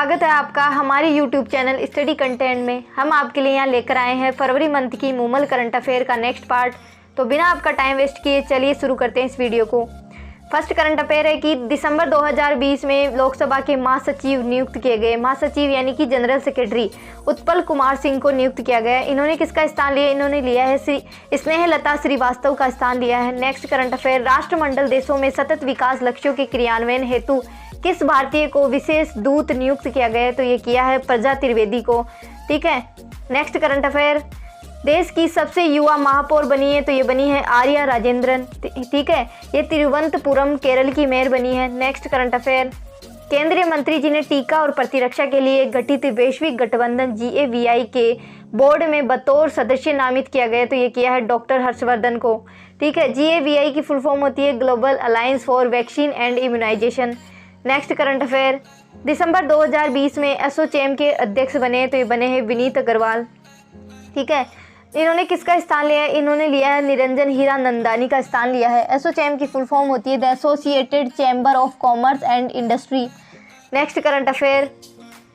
स्वागत है आपका हमारे YouTube चैनल स्टडी कंटेंट में। हम आपके लिए यहाँ लेकर आए हैं फरवरी मंथ की मूमल करंट अफेयर का नेक्स्ट पार्ट। तो बिना आपका टाइम वेस्ट किए चलिए शुरू करते हैं इस वीडियो को। फर्स्ट करंट अफेयर है कि दिसंबर 2020 में लोकसभा के महासचिव नियुक्त किए गए। महासचिव यानी कि जनरल सेक्रेटरी उत्पल कुमार सिंह को नियुक्त किया गया। इन्होंने किसका स्थान लिया? इन्होंने लिया है स्नेहलता श्रीवास्तव का स्थान लिया है। नेक्स्ट करंट अफेयर, राष्ट्रमंडल देशों में सतत विकास लक्ष्यों के क्रियान्वयन हेतु किस भारतीय को विशेष दूत नियुक्त किया गया है? तो ये किया है प्रजा त्रिवेदी को। ठीक है। नेक्स्ट करंट अफेयर, देश की सबसे युवा महापौर बनी है तो ये बनी है आर्या राजेंद्रन। ठीक है, ये तिरुवनंतपुरम केरल की मेयर बनी है। नेक्स्ट करंट अफेयर, केंद्रीय मंत्री जी ने टीका और प्रतिरक्षा के लिए गठित वैश्विक गठबंधन GAVI के बोर्ड में बतौर सदस्य नामित किया गया तो ये किया है डॉक्टर हर्षवर्धन को। ठीक है, GAVI की फुल फॉर्म होती है global alliance for vaccine and immunisation. Next current affair, दिसंबर 2020 में एसोचैम के अध्यक्ष बने तो ये बने हैं विनीत अग्रवाल। ठीक है, इन्होंने किसका स्थान लिया है? इन्होंने लिया है निरंजन हीरानंदानी का स्थान लिया है। एसोचैम की फुल फॉर्म होती है the associated chamber of commerce and industry. Next current affair,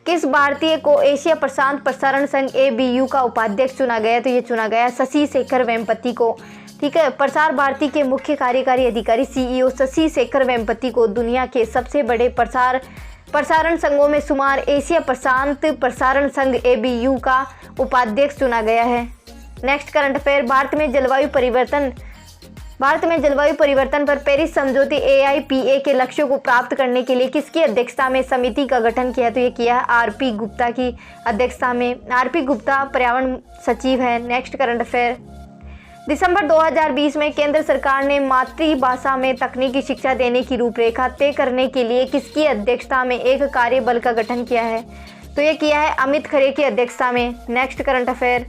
किस भारतीय को एशिया प्रशांत प्रसारण संघ ABU का उपाध्यक्ष चुना गया? तो ये चुना गया शशि शेखर वेम्पति को। ठीक है, प्रसार भारती के मुख्य कार्यकारी अधिकारी CEO शशि शेखर वेम्पति को दुनिया के सबसे बड़े प्रसारण संघों में शुमार एशिया प्रशांत प्रसारण संघ ABU का उपाध्यक्ष चुना गया है। नेक्स्ट करंट अफेयर, भारत में जलवायु परिवर्तन पर पेरिस समझौते AIPA के लक्ष्यों को प्राप्त करने के लिए किसकी अध्यक्षता में समिति का गठन किया? तो ये किया है RP गुप्ता की अध्यक्षता में। RP गुप्ता पर्यावरण सचिव है। नेक्स्ट करंट अफेयर, दिसंबर 2020 में केंद्र सरकार ने मातृभाषा में तकनीकी शिक्षा देने की रूपरेखा तय करने के लिए किसकी अध्यक्षता में एक कार्यबल का गठन किया है? तो ये किया है अमित खरे की अध्यक्षता में। नेक्स्ट करंट अफेयर,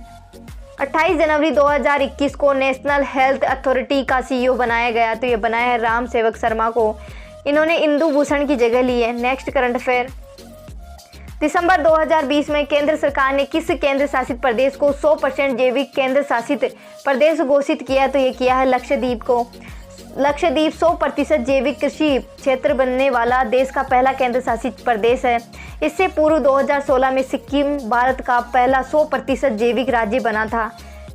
28 जनवरी 2021 को नेशनल हेल्थ अथॉरिटी का CEO बनाया गया तो ये बनाया है राम सेवक शर्मा को। इन्होंने इंदु भूषण की जगह ली है। नेक्स्ट करंट अफेयर, दिसंबर 2020 में केंद्र सरकार ने किस केंद्र शासित प्रदेश को 100% जैविक केंद्र शासित प्रदेश घोषित किया? तो ये किया है लक्षद्वीप को। लक्षद्वीप 100% जैविक कृषि क्षेत्र बनने वाला देश का पहला केंद्र शासित प्रदेश है। इससे पूर्व 2016 में सिक्किम भारत का पहला 100% जैविक राज्य बना था।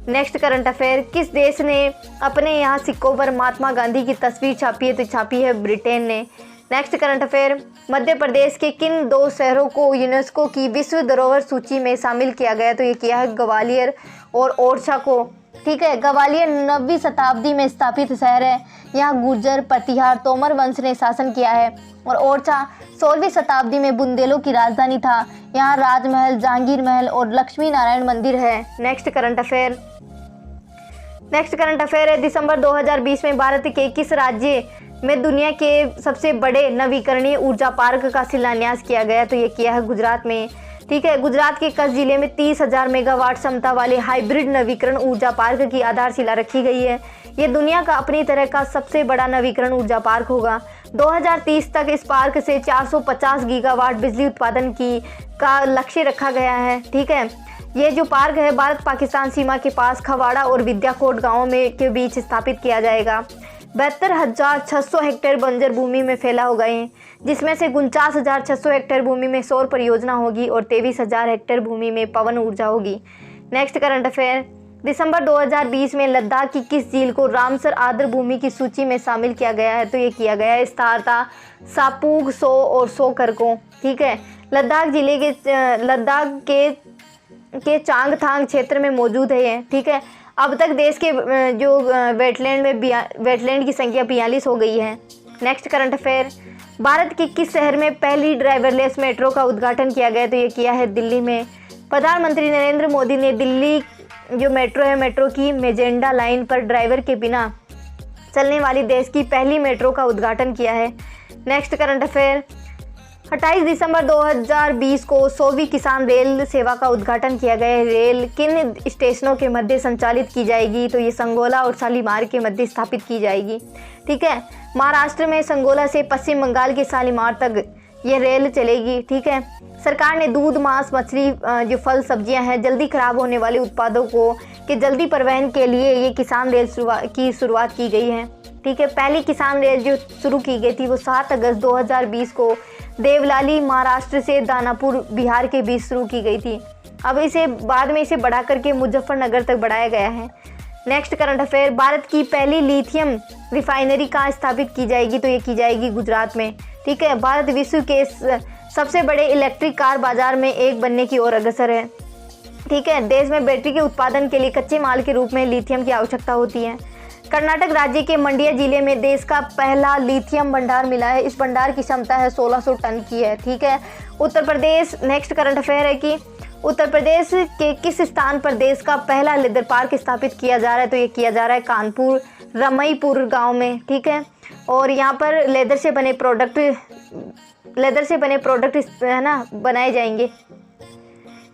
नेक्स्ट करंट अफेयर, किस देश ने अपने यहाँ सिक्कों पर महात्मा गांधी की तस्वीर छापी है? तो छापी है ब्रिटेन ने। Next current affair, Madhya Pradesh के किन 2 शहरों को यूनेस्को की विश्व धरोहर सूची में शामिल किया गया? तो ये किया है ग्वालियर और ओरछा को। ठीक है, ग्वालियर 9वीं शताब्दी में स्थापित शहर है। यहाँ गुर्जर प्रतिहार तोमर वंश ने शासन किया है। और ओरछा 16वीं शताब्दी में बुंदेलों की राजधानी था। यहाँ राजमहल, जहांगीर महल और लक्ष्मी नारायण मंदिर है। नेक्स्ट करंट अफेयर है, दिसंबर 2020 में भारत के किस राज्य में दुनिया के सबसे बड़े नवीकरणीय ऊर्जा पार्क का शिलान्यास किया गया? तो ये किया है गुजरात में। ठीक है, गुजरात के कच्छ जिले में 30,000 मेगावाट क्षमता वाले हाइब्रिड नवीकरण ऊर्जा पार्क की आधारशिला रखी गई है। ये दुनिया का अपनी तरह का सबसे बड़ा नवीकरण ऊर्जा पार्क होगा। 2030 तक इस पार्क से 450 गीगावाट बिजली उत्पादन का लक्ष्य रखा गया है। ठीक है, ये जो पार्क है भारत पाकिस्तान सीमा के पास खवाड़ा और विद्याकोट गाँवों में के बीच स्थापित किया जाएगा। 72,600 हेक्टेयर बंजर भूमि में फैला होगा ये, जिसमें से 49,600 हेक्टेयर भूमि में सौर परियोजना होगी और 23,000 हेक्टेयर भूमि में पवन ऊर्जा होगी। नेक्स्ट करंट अफेयर, दिसंबर 2020 में लद्दाख की किस झील को रामसर आर्द्र भूमि की सूची में शामिल किया गया है? तो ये किया गया है स्तारता, सापूग, सो और सोकर को। ठीक है, लद्दाख जिले लद्दाख के चांगथांग क्षेत्र में मौजूद है ये। ठीक है, अब तक देश के जो वेटलैंड की संख्या 42 हो गई है। नेक्स्ट करंट अफेयर, भारत के किस शहर में पहली ड्राइवरलेस मेट्रो का उद्घाटन किया गया? तो ये किया है दिल्ली में। प्रधानमंत्री नरेंद्र मोदी ने दिल्ली जो मेट्रो की मेजेंडा लाइन पर ड्राइवर के बिना चलने वाली देश की पहली मेट्रो का उद्घाटन किया है। नेक्स्ट करंट अफेयर, 28 दिसंबर 2020 को 100वीं किसान रेल सेवा का उद्घाटन किया गया है। रेल किन स्टेशनों के मध्य संचालित की जाएगी? तो ये संगोला और शालीमार के मध्य स्थापित की जाएगी। ठीक है, महाराष्ट्र में संगोला से पश्चिम बंगाल के शालीमार तक ये रेल चलेगी। ठीक है, सरकार ने दूध, मांस, मछली, जो फल सब्जियां हैं, जल्दी खराब होने वाले उत्पादों के जल्दी परिवहन के लिए ये किसान रेल की शुरुआत की गई है। ठीक है, पहली किसान रेल जो शुरू की गई थी वो 7 अगस्त 2020 को देवलाली महाराष्ट्र से दानापुर बिहार के बीच शुरू की गई थी। अब इसे बाद में इसे बढ़ा करके मुजफ्फरनगर तक बढ़ाया गया है। नेक्स्ट करंट अफेयर, भारत की पहली लिथियम रिफाइनरी कहाँ स्थापित की जाएगी? तो ये की जाएगी गुजरात में। ठीक है, भारत विश्व के सबसे बड़े इलेक्ट्रिक कार बाजार में एक बनने की ओर अग्रसर है। ठीक है, देश में बैटरी के उत्पादन के लिए कच्चे माल के रूप में लिथियम की आवश्यकता होती है। कर्नाटक राज्य के मंड्या जिले में देश का पहला लिथियम भंडार मिला है। इस भंडार की क्षमता है 1600 टन की है। ठीक है, Uttar Pradesh, next current affair है कि उत्तर प्रदेश के किस स्थान पर देश का पहला लेदर पार्क स्थापित किया जा रहा है? तो ये किया जा रहा है कानपुर रमईपुर गांव में। ठीक है, और यहाँ पर लेदर से बने प्रोडक्ट है ना बनाए जाएंगे।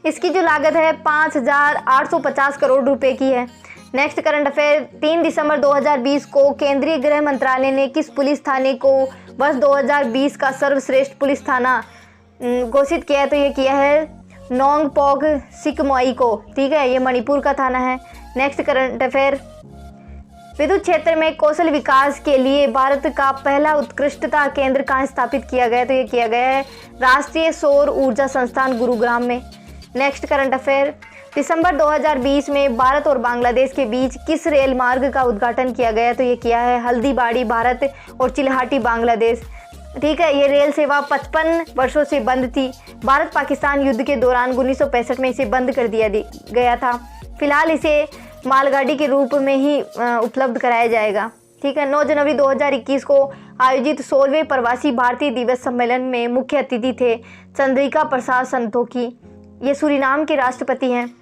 इसकी जो लागत है 5,850 करोड़ रुपए की है। नेक्स्ट करंट अफेयर, 3 दिसंबर 2020 को केंद्रीय गृह मंत्रालय ने किस पुलिस थाने को वर्ष 2020 का सर्वश्रेष्ठ पुलिस थाना घोषित किया है? तो ये किया है नोंगपोक सिकमोई को। ठीक है, ये मणिपुर का थाना है। नेक्स्ट करंट अफेयर, विद्युत क्षेत्र में कौशल विकास के लिए भारत का पहला उत्कृष्टता केंद्र कहाँ स्थापित किया गया? तो ये किया गया है राष्ट्रीय सौर ऊर्जा संस्थान गुरुग्राम में। नेक्स्ट करंट अफेयर, दिसंबर 2020 में भारत और बांग्लादेश के बीच किस रेल मार्ग का उद्घाटन किया गया? तो ये किया है हल्दीबाड़ी भारत और चिल्हाटी बांग्लादेश। ठीक है, ये रेल सेवा 55 वर्षों से बंद थी। भारत पाकिस्तान युद्ध के दौरान 1965 में इसे बंद कर दिया गया था। फिलहाल इसे मालगाड़ी के रूप में ही उपलब्ध कराया जाएगा। ठीक है, 9 जनवरी 2021 को आयोजित 16वें प्रवासी भारतीय दिवस सम्मेलन में मुख्य अतिथि थे चंद्रिका प्रसाद संतोखी। ये सूरीनाम के राष्ट्रपति हैं।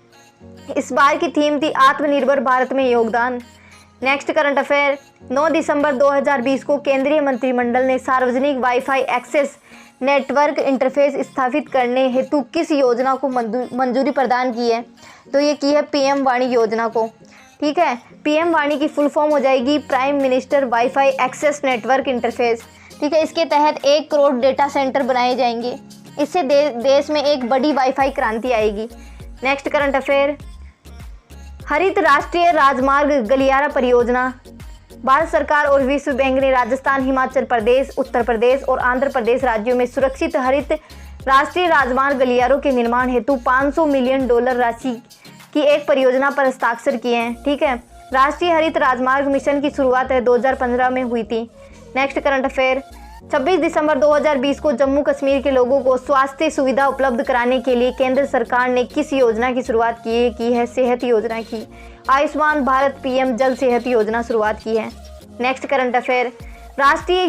इस बार की थीम थी आत्मनिर्भर भारत में योगदान। नेक्स्ट करंट अफेयर, 9 दिसंबर 2020 को केंद्रीय मंत्रिमंडल ने सार्वजनिक वाईफाई एक्सेस नेटवर्क इंटरफेस स्थापित करने हेतु किस योजना को मंजूरी प्रदान की है? तो ये की है पीएम वाणी योजना को। ठीक है, पीएम वाणी की फुल फॉर्म हो जाएगी prime minister wifi access network interface. ठीक है, इसके तहत 1 करोड़ डेटा सेंटर बनाए जाएंगे। इससे देश में एक बड़ी वाईफाई क्रांति आएगी। नेक्स्ट करंट अफेयर, हरित राष्ट्रीय राजमार्ग गलियारा परियोजना, भारत सरकार और विश्व बैंक ने राजस्थान, हिमाचल प्रदेश, उत्तर प्रदेश और आंध्र प्रदेश राज्यों में सुरक्षित हरित राष्ट्रीय राजमार्ग गलियारों के निर्माण हेतु $500 मिलियन राशि की एक परियोजना पर हस्ताक्षर किए हैं। ठीक है, राष्ट्रीय हरित राजमार्ग मिशन की शुरुआत 2015 में हुई थी। नेक्स्ट करंट अफेयर, 26 दिसंबर 2020 को जम्मू कश्मीर के लोगों को स्वास्थ्य सुविधा उपलब्ध कराने के लिए केंद्र सरकार ने किस योजना की शुरुआत की है? सेहत योजना की। आयुष्मान भारत पीएम जल सेहत योजना शुरुआत की है। नेक्स्ट करंट अफेयर, राष्ट्रीय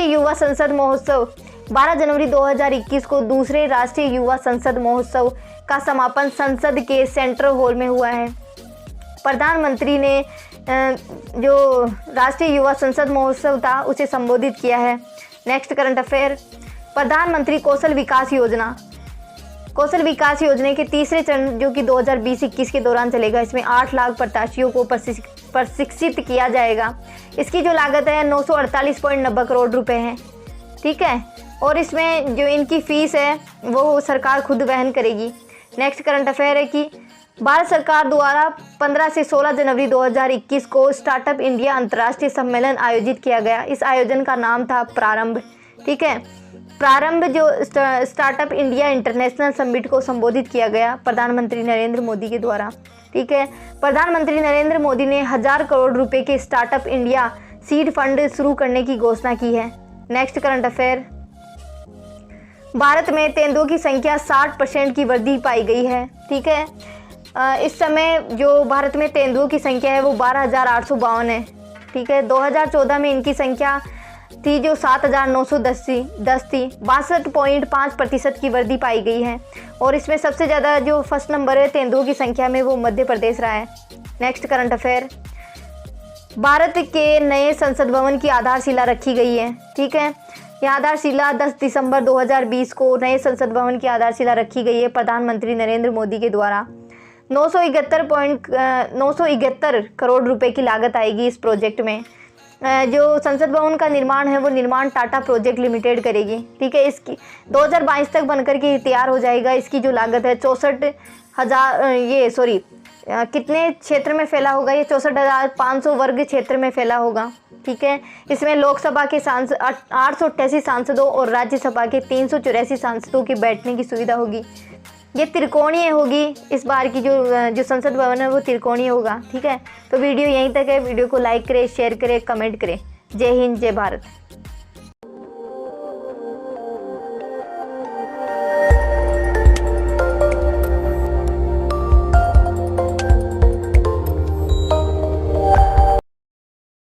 युवा संसद महोत्सव 12 जनवरी 2021 को दूसरे राष्ट्रीय युवा संसद महोत्सव का समापन संसद के सेंट्रल हॉल में हुआ है। प्रधानमंत्री ने जो राष्ट्रीय युवा संसद महोत्सव था उसे संबोधित किया है। नेक्स्ट करंट अफेयर, प्रधानमंत्री कौशल विकास योजना के तीसरे चरण जो कि 2020-21 के दौरान चलेगा, इसमें 8 लाख प्रत्याशियों को प्रशिक्षित किया जाएगा। इसकी जो लागत है 948.90 करोड़ रुपए है। ठीक है, और इसमें जो इनकी फीस है वो सरकार खुद वहन करेगी। नेक्स्ट करंट अफेयर है कि भारत सरकार द्वारा 15 से 16 जनवरी 2021 को स्टार्टअप इंडिया अंतर्राष्ट्रीय सम्मेलन आयोजित किया गया। इस आयोजन का नाम था प्रारंभ। ठीक है, प्रारंभ जो स्टार्टअप इंडिया इंटरनेशनल समिट को संबोधित किया गया प्रधानमंत्री नरेंद्र मोदी के द्वारा। ठीक है, प्रधानमंत्री नरेंद्र मोदी ने 1000 करोड़ रुपए के स्टार्टअप इंडिया सीड फंड शुरू करने की घोषणा की है। नेक्स्ट करंट अफेयर, भारत में तेंदुओं की संख्या 60% की वृद्धि पाई गई है। ठीक है, इस समय जो भारत में तेंदुओं की संख्या है वो 12,852 है। ठीक है, 2014 में इनकी संख्या थी जो 7,910 थी। 62.5% की वृद्धि पाई गई है और इसमें सबसे ज़्यादा जो फर्स्ट नंबर है तेंदुओं की संख्या में वो मध्य प्रदेश रहा है। नेक्स्ट करंट अफेयर, भारत के नए संसद भवन की आधारशिला रखी गई है। ठीक है, यह आधारशिला 10 दिसंबर 2020 को नए संसद भवन की आधारशिला रखी गई है प्रधानमंत्री नरेंद्र मोदी के द्वारा। 971 करोड़ रुपए की लागत आएगी इस प्रोजेक्ट में। जो संसद भवन का निर्माण है वो निर्माण टाटा प्रोजेक्ट लिमिटेड करेगी। ठीक है, इसकी 2022 तक बनकर के तैयार हो जाएगा। इसकी जो लागत है 64,000 कितने क्षेत्र में फैला होगा? ये 64,500 वर्ग क्षेत्र में फैला होगा। ठीक है। इसमें लोकसभा के 888 सांसदों और राज्यसभा के 384 सांसदों की बैठने की सुविधा होगी। ये त्रिकोणीय होगी, इस बार की जो संसद भवन है वो त्रिकोणीय होगा, ठीक है। तो वीडियो यहीं तक है। वीडियो को लाइक करें, शेयर करें, कमेंट करें। जय हिंद, जय भारत।